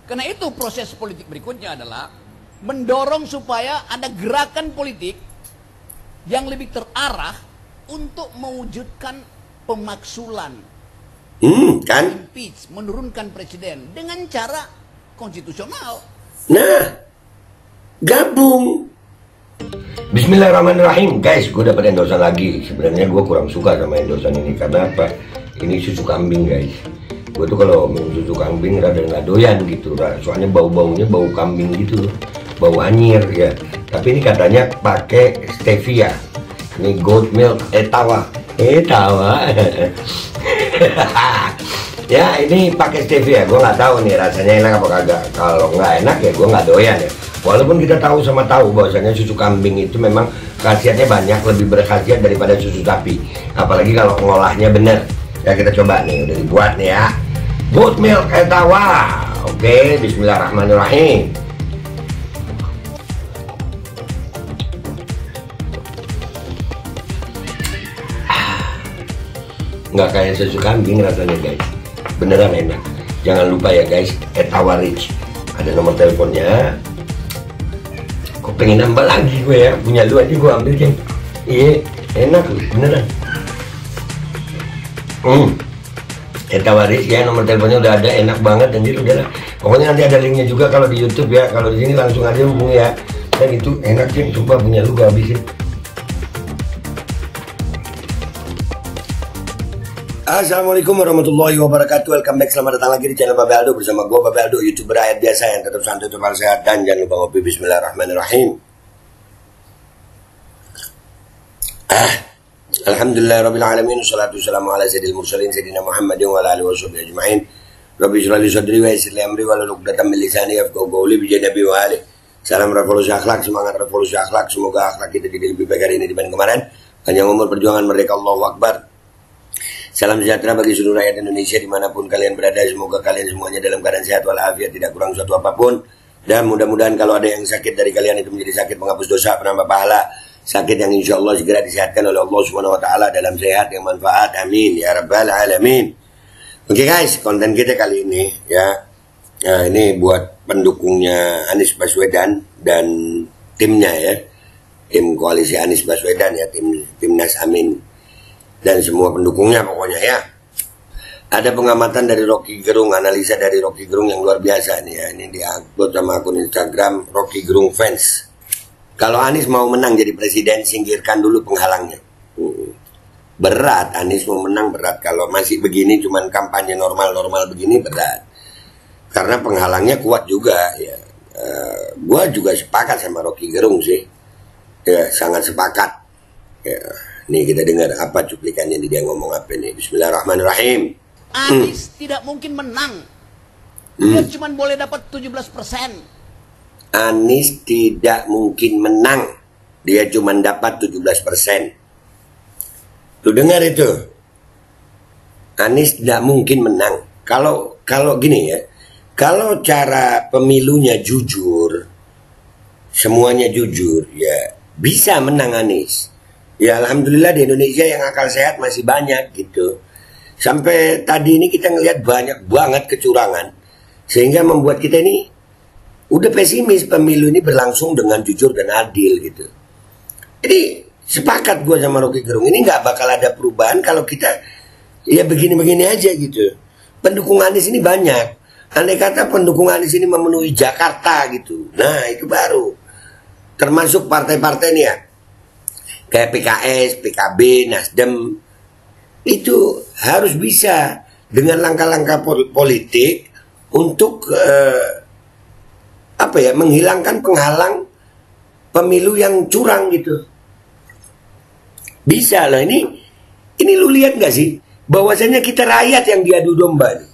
Karena itu proses politik berikutnya adalah mendorong supaya ada gerakan politik yang lebih terarah untuk mewujudkan pemaksulan, kan? impeach, menurunkan presiden dengan cara konstitusional. Nah, gabung. Bismillahirrahmanirrahim. Guys, gue dapat endosan lagi. Sebenarnya gue kurang suka sama endosan ini. Karena apa? Ini susu kambing, guys. Gue tuh kalau minum susu kambing rada nggak doyan gitu. Soalnya bau-baunya bau kambing gitu. Bau anyir ya. Tapi ini katanya pakai stevia. Ini goat milk etawa. Ya, ini pakai stevia. Gue nggak tahu nih rasanya enak apa kagak. Kalau nggak enak ya gue nggak doyan ya. Walaupun kita tahu sama tahu bahwasanya susu kambing itu memang khasiatnya banyak, lebih berkhasiat daripada susu sapi. Apalagi kalau ngolahnya bener. Ya kita coba nih, udah dibuat nih ya. Goat milk etawa. Oke, bismillahirrahmanirrahim. Nggak kayak susu kambing rasanya, guys. Beneran enak. Jangan lupa ya guys, Etawa Rich. Ada nomor teleponnya. Kok pengen nambah lagi gue ya? Punya lu aja gue ambil, Ceng. Iya, enak loh, beneran. Etawa Rich ya, nomor teleponnya udah ada, enak banget dan jadi udah lah. Pokoknya nanti ada linknya juga kalau di YouTube ya. Kalau di sini langsung aja hubungi ya. Dan itu enak, Ceng. Coba punya lu gue habisin. Assalamualaikum warahmatullahi wabarakatuh. Welcome back, selamat datang lagi di channel Babe Aldo. Bersama gue Babe Aldo, YouTuber rakyat biasa yang tetap santai, tetap sehat. Dan jangan lupa ngopi. Bismillahirrahmanirrahim. Alhamdulillahirrabbilalamin. Wassalatu wassalamu ala sayyidil mursalin Sayyidina Muhammadin wa ala alihi wa sahbihi ajma'in. Rabbi shrah li sadri wa yassir li amri wahlul 'uqdatam min lisani yafqahu qawli. Bi nabi wa ali. Salam revolusi akhlak, semangat revolusi akhlak. Semoga akhlak kita jadi lebih baik hari ini dibanding kemarin. Panjang umur, perjuangan merdeka, Allahu Akbar. Salam sejahtera bagi seluruh rakyat Indonesia dimanapun kalian berada. Semoga kalian semuanya dalam keadaan sehat walafiat, tidak kurang suatu apapun. Dan mudah-mudahan kalau ada yang sakit dari kalian itu menjadi sakit penghapus dosa, penambah pahala. Sakit yang insya Allah segera disehatkan oleh Allah Subhanahu Wa Taala dalam sehat yang manfaat. Amin ya Rabbal Alamin. Oke guys, konten kita kali ini ya. Nah, ini buat pendukungnya Anies Baswedan dan timnya ya. Tim koalisi Anies Baswedan ya, timnas Amin. Dan semua pendukungnya pokoknya ya. Ada pengamatan dari Rocky Gerung, analisa dari Rocky Gerung yang luar biasa nih ya. Ini diupload sama akun Instagram Rocky Gerung Fans. Kalau Anies mau menang jadi presiden, singkirkan dulu penghalangnya. Berat, Anies mau menang berat. Kalau masih begini cuman kampanye normal-normal begini berat. Karena penghalangnya kuat juga ya. Gua juga sepakat sama Rocky Gerung sih. Ya, sangat sepakat. Ya. Nih kita dengar apa cuplikannya dia ngomong apa nih. Bismillahirrahmanirrahim. Anies tidak mungkin menang. Dia cuma boleh dapat 17%. Anies tidak mungkin menang. Dia cuma dapat 17%. Lu dengar itu? Anies tidak mungkin menang. Kalau gini ya. Kalau cara pemilunya jujur, semuanya jujur ya, bisa menang Anies. Ya alhamdulillah di Indonesia yang akal sehat masih banyak gitu. Sampai tadi ini kita ngelihat banyak banget kecurangan. Sehingga membuat kita ini udah pesimis pemilu ini berlangsung dengan jujur dan adil gitu. Jadi sepakat gue sama Rocky Gerung. Ini gak bakal ada perubahan kalau kita ya begini-begini aja gitu. Pendukung Anies ini banyak. Andai kata pendukung Anies ini memenuhi Jakarta gitu. Nah itu baru. Termasuk partai-partai ini ya. Kayak PKS, PKB, Nasdem itu harus bisa dengan langkah-langkah politik untuk menghilangkan penghalang pemilu yang curang gitu. Bisa loh ini lu lihat nggak sih bahwasanya kita rakyat yang diadu domba nih.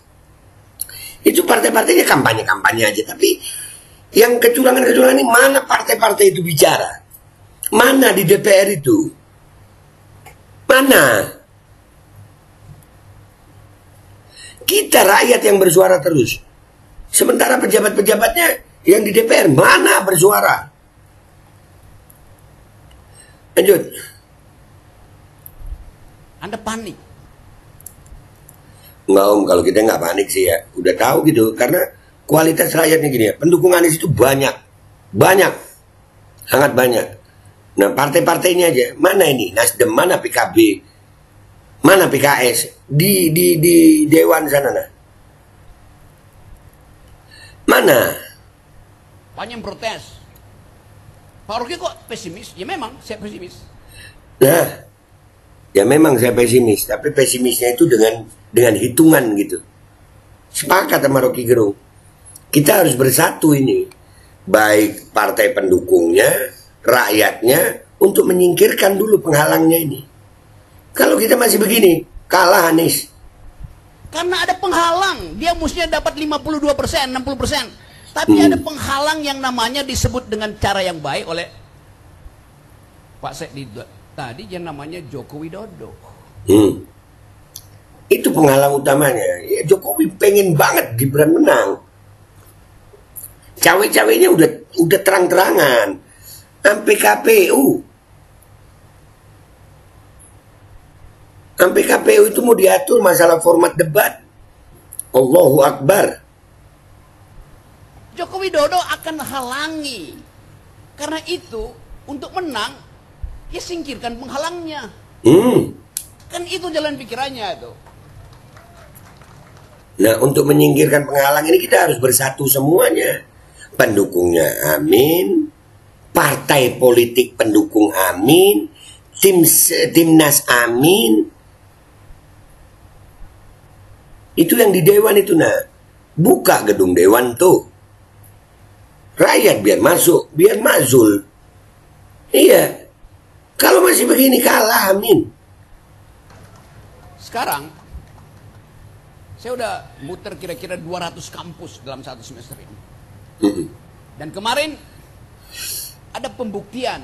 Itu partai-partainya kampanye aja, tapi yang kecurangan-kecurangan ini mana partai-partai itu bicara? Mana di DPR itu? Mana? Kita rakyat yang bersuara terus. Sementara pejabat-pejabatnya yang di DPR mana bersuara? Lanjut. Anda panik. Enggak om, kalau kita nggak panik sih ya. Udah tahu gitu. Karena kualitas rakyatnya gini ya, pendukung Anies itu banyak, sangat banyak. Nah partai-partainya aja, mana ini Nasdem, mana PKB, mana PKS di Dewan sana, nah. Mana? Banyak yang protes. Pak Rocky kok pesimis? Ya memang saya pesimis. Nah, ya memang saya pesimis, tapi pesimisnya itu dengan hitungan gitu. Sepakat sama Rocky Gerung. Kita harus bersatu ini, baik partai pendukungnya, rakyatnya, untuk menyingkirkan dulu penghalangnya ini. Kalau kita masih begini, kalah Anies. Karena ada penghalang, dia mestinya dapat 52%, 60%. Tapi ada penghalang yang namanya disebut dengan cara yang baik oleh Pak Sekdi tadi, yang namanya Joko Widodo. Itu penghalang utamanya. Ya, Jokowi pengen banget Gibran menang. Cawe-cawenya udah terang-terangan. Sampai KPU itu mau diatur masalah format debat. Allahu Akbar. Joko Widodo akan halangi. Karena itu, untuk menang, ya singkirkan penghalangnya. Kan itu jalan pikirannya itu. Nah, untuk menyingkirkan penghalang ini kita harus bersatu semuanya. Pendukungnya amin, partai politik pendukung amin, timnas amin. Itu yang di Dewan itu, nah. Buka gedung Dewan tuh. Rakyat biar masuk, biar mazul. Iya. Kalau masih begini kalah, amin. Sekarang, saya udah muter kira-kira 200 kampus dalam satu semester ini. Dan kemarin, ada pembuktian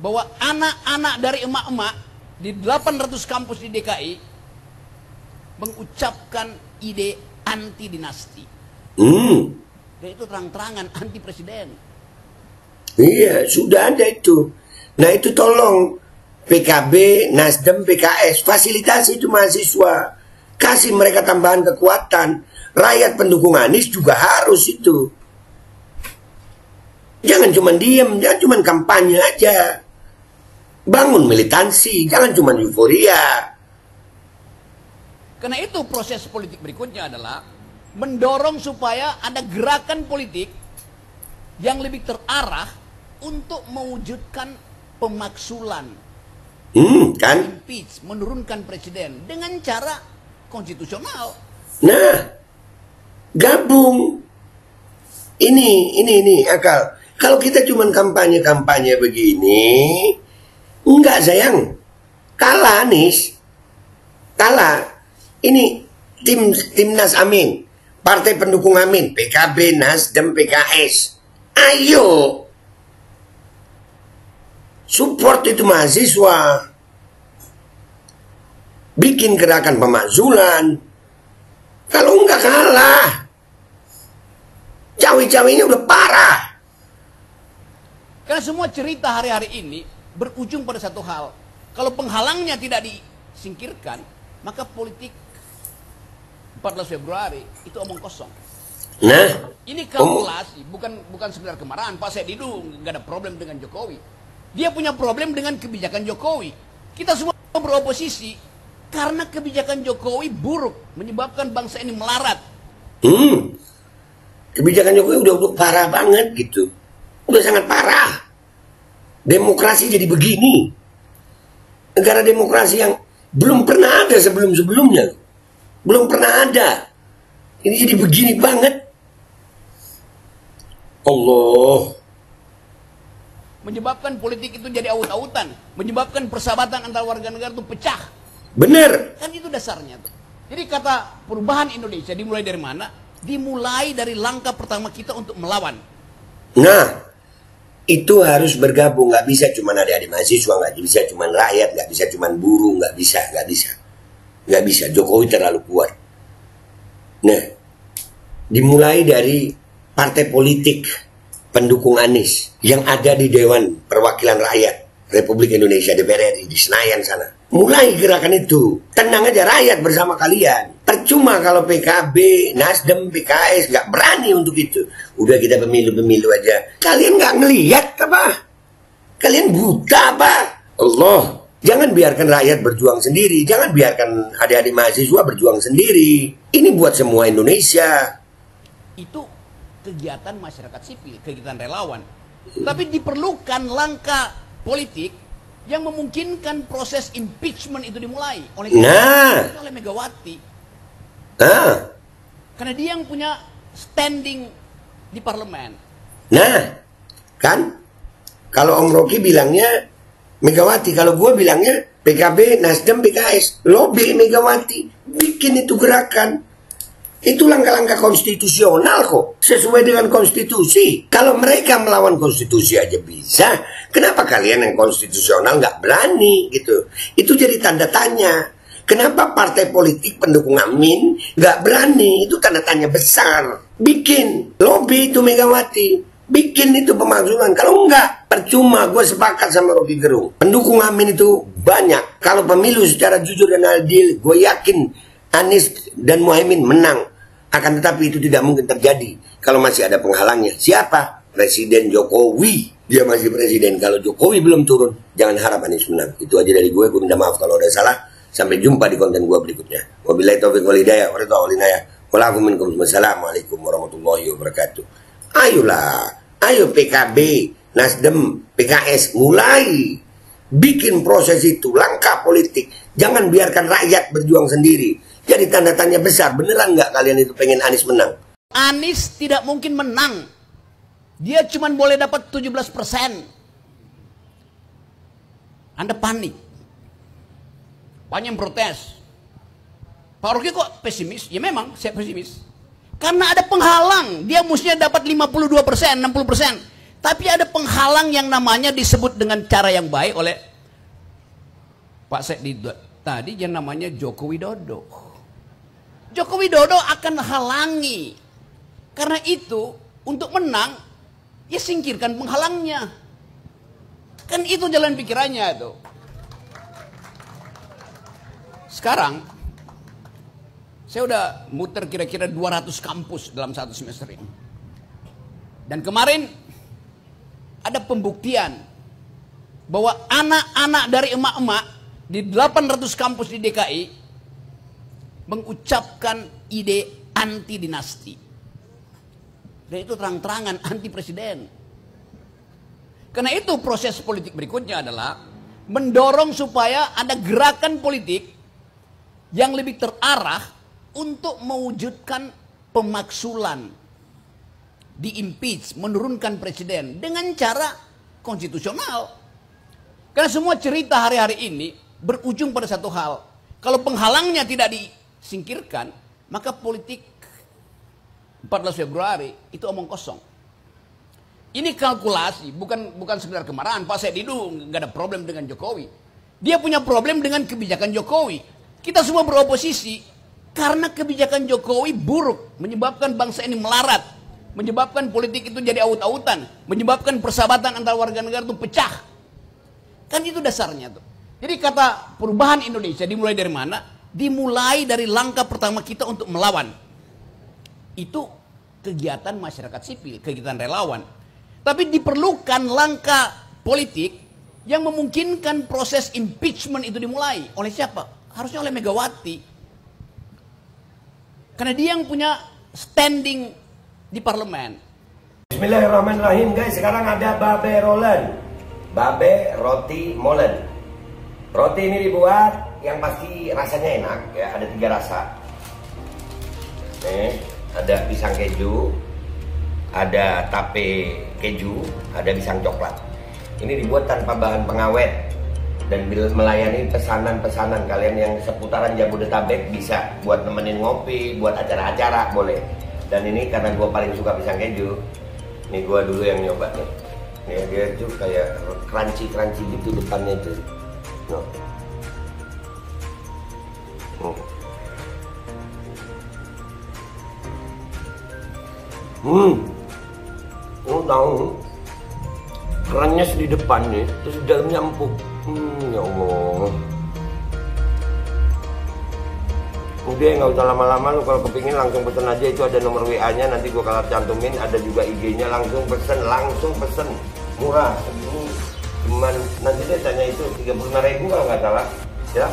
bahwa anak-anak dari emak-emak di 800 kampus di DKI mengucapkan ide anti dinasti. Dan itu terang-terangan anti presiden. Iya, sudah ada itu. Nah itu tolong PKB, Nasdem, PKS fasilitasi itu mahasiswa, kasih mereka tambahan kekuatan. Rakyat pendukung Anies juga harus itu. Jangan cuma diem, jangan cuma kampanye aja. Bangun militansi, jangan cuma euforia. Karena itu proses politik berikutnya adalah mendorong supaya ada gerakan politik yang lebih terarah untuk mewujudkan pemaksulan, kan? impeach, menurunkan presiden dengan cara konstitusional. Nah, gabung. Ini akal. Kalau kita cuma kampanye begini, enggak sayang, kalah Anies, kalah. Ini timnas amin. Partai pendukung amin, PKB, Nasdem, PKS. Ayo. Support itu mahasiswa. Bikin gerakan pemakzulan. Kalau enggak kalah. Cawe-cawenya udah parah. Karena semua cerita hari-hari ini berujung pada satu hal. Kalau penghalangnya tidak disingkirkan, maka politik 14 Februari itu omong kosong. Nah, ini kalkulasi, bukan sekedar kemarahan. Pak Sekdi itu nggak ada problem dengan Jokowi. Dia punya problem dengan kebijakan Jokowi. Kita semua beroposisi karena kebijakan Jokowi buruk, menyebabkan bangsa ini melarat. Kebijakan Jokowi udah parah banget gitu. Udah sangat parah. Demokrasi jadi begini. Negara demokrasi yang belum pernah ada sebelum-sebelumnya. Belum pernah ada. Ini jadi begini banget. Allah. Menyebabkan politik itu jadi aut-autan. Menyebabkan persahabatan antar warga negara itu pecah. Bener. Kan itu dasarnya tuh. Jadi kata perubahan Indonesia dimulai dari mana? Dimulai dari langkah pertama kita untuk melawan. Nah, itu harus bergabung. Nggak bisa cuma adik-adik mahasiswa, nggak bisa cuma rakyat, nggak bisa cuma buruh, nggak bisa. Nggak bisa, Jokowi terlalu kuat. Nah, dimulai dari partai politik pendukung Anies yang ada di Dewan Perwakilan Rakyat Republik Indonesia, DPR RI di Senayan sana. Mulai gerakan itu. Tenang aja, rakyat bersama kalian. Percuma kalau PKB, Nasdem, PKS nggak berani untuk itu. Udah kita pemilu-pemilu aja. Kalian nggak ngelihat apa? Kalian buta apa? Allah, jangan biarkan rakyat berjuang sendiri. Jangan biarkan adik-adik mahasiswa berjuang sendiri. Ini buat semua Indonesia. Itu kegiatan masyarakat sipil, kegiatan relawan. Tapi diperlukan langkah politik yang memungkinkan proses impeachment itu dimulai oleh Megawati. Karena dia yang punya standing di parlemen. Nah, kan? Kalau Om Rocky bilangnya Megawati, kalau gue bilangnya PKB, Nasdem, PKS. Lobby Megawati, bikin itu gerakan. Itu langkah-langkah konstitusional kok, sesuai dengan konstitusi. Kalau mereka melawan konstitusi aja bisa, kenapa kalian yang konstitusional nggak berani gitu? Itu jadi tanda tanya. Kenapa partai politik pendukung Amin nggak berani? Itu tanda tanya besar. Bikin lobby itu Megawati, bikin itu pemakzulan. Kalau enggak, percuma. Gue sepakat sama Rocky Gerung. Pendukung Amin itu banyak. Kalau pemilu secara jujur dan adil, gue yakin Anies dan Muhaimin menang. Akan tetapi itu tidak mungkin terjadi kalau masih ada penghalangnya. Siapa? Presiden Jokowi. Dia masih presiden. Kalau Jokowi belum turun, jangan harap Anies menang. Itu aja dari gue. Gue minta maaf kalau ada salah. Sampai jumpa di konten gue berikutnya. Wabillahi taufiq wal hidayah. Wassalamualaikum warahmatullahi wabarakatuh. Ayolah. Ayo PKB, Nasdem, PKS. Mulai. Bikin proses itu. Langkah politik. Jangan biarkan rakyat berjuang sendiri. Jadi tanda tanya besar. Beneran nggak kalian itu pengen Anies menang? Anies tidak mungkin menang. Dia cuma boleh dapat 17%. Anda panik. Banyak yang protes. Pak Rocky kok pesimis? Ya memang saya pesimis. Karena ada penghalang. Dia mestinya dapat 52%, 60%. Tapi ada penghalang yang namanya disebut dengan cara yang baik oleh Pak Sekdi tadi, yang namanya Joko Widodo. Joko Widodo akan halangi. Karena itu, untuk menang, ya singkirkan penghalangnya. Kan itu jalan pikirannya itu. Sekarang, saya udah muter kira-kira 200 kampus dalam satu semester ini. Dan kemarin, ada pembuktian bahwa anak-anak dari emak-emak di 800 kampus di DKI mengucapkan ide anti dinasti. Dan itu terang-terangan anti presiden. Karena itu proses politik berikutnya adalah mendorong supaya ada gerakan politik yang lebih terarah untuk mewujudkan pemaksulan, di-impeach, menurunkan presiden dengan cara konstitusional. Karena semua cerita hari-hari ini berujung pada satu hal. Kalau penghalangnya tidak disingkirkan, maka politik 14 Februari itu omong kosong. Ini kalkulasi, bukan sekedar kemarahan. Pak Sedidu nggak ada problem dengan Jokowi. Dia punya problem dengan kebijakan Jokowi. Kita semua beroposisi karena kebijakan Jokowi buruk, menyebabkan bangsa ini melarat, menyebabkan politik itu jadi aut-autan, menyebabkan persahabatan antar warga negara itu pecah. Kan itu dasarnya tuh. Jadi kata perubahan Indonesia dimulai dari mana? Dimulai dari langkah pertama kita untuk melawan. Itu kegiatan masyarakat sipil, kegiatan relawan. Tapi diperlukan langkah politik yang memungkinkan proses impeachment itu dimulai. Oleh siapa? Harusnya oleh Megawati. Karena dia yang punya standing di parlemen. Bismillahirrahmanirrahim guys. Sekarang ada babe rolen. Babe roti molen. Roti ini dibuat yang pasti rasanya enak ya. Ada 3 rasa. Nih, ada pisang keju, ada tape keju, ada pisang coklat. Ini dibuat tanpa bahan pengawet dan melayani pesanan-pesanan kalian yang seputaran Jabodetabek. Bisa buat nemenin ngopi, buat acara-acara boleh. Dan ini karena gue paling suka pisang keju, nih gue dulu yang nyoba nih. Nih dia tuh kayak crunchy gitu depannya tuh. Tahu kerannya di depan nih, terus di dalamnya empuk. Ya Allah. Udah nggak usah lama-lama, lu kalau kepingin langsung pesen aja, itu ada nomor WA-nya, nanti gua kalau cantumin, ada juga IG-nya, langsung pesen, murah, segini cuman nanti dia tanya itu 35.000 kalau nggak salah ya.